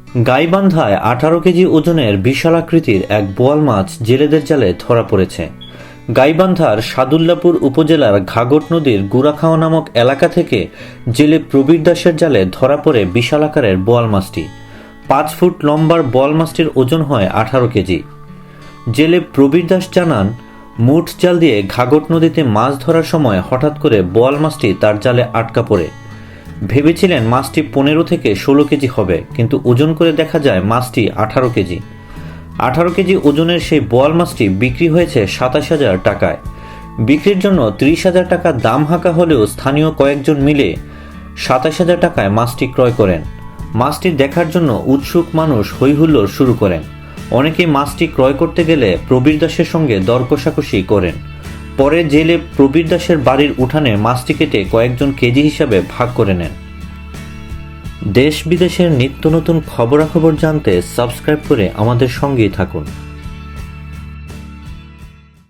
গাইবান্ধায় 18 KG ওজনের বিশালাকৃতির এক বোয়াল মাছ জেলেদের জালে ধরা পড়েছে। গাইবান্ধার সাদুল্লাপুর উপজেলার ঘাগট নদীর গুড়াখাওয়া নামক এলাকা থেকে জেলে প্রবীর দাসের জালে ধরা পড়ে বিশাল আকারের বোয়াল মাছটি। 5 ফুট লম্বার বোয়াল মাছটির ওজন হয় 18 কেজি। জেলে প্রবীর দাস জানান, মুঠ জাল দিয়ে ঘাগট নদীতে মাছ ধরার সময় হঠাৎ করে বোয়াল মাছটি তার জালে আটকা পড়ে। ভেবেছিলেন মাছটি 15 থেকে 16 কেজি হবে, কিন্তু ওজন করে দেখা যায় মাছটি 18 কেজি। 18 কেজি ওজনের সেই বোয়াল মাছটি বিক্রি হয়েছে 27,000 টাকায়। বিক্রির জন্য 30,000 টাকা দাম হাঁকা হলেও স্থানীয় কয়েকজন মিলে 27,000 টাকায় মাছটি ক্রয় করেন। মাছটি দেখার জন্য উৎসুক মানুষ হইহুল্লোড় শুরু করেন। অনেকেই মাছটি ক্রয় করতে গেলে প্রবীর দাসের সঙ্গে দর কষাকষি করেন। পরে জেলে প্রবীর দাসের বাড়ির উঠানে মাছটি কেটে কয়েকজন কেজি হিসাবে ভাগ করে নেন। দেশ বিদেশের নিত্য নতুন খবরাখবর জানতে সাবস্ক্রাইব করে আমাদের সঙ্গেই থাকুন।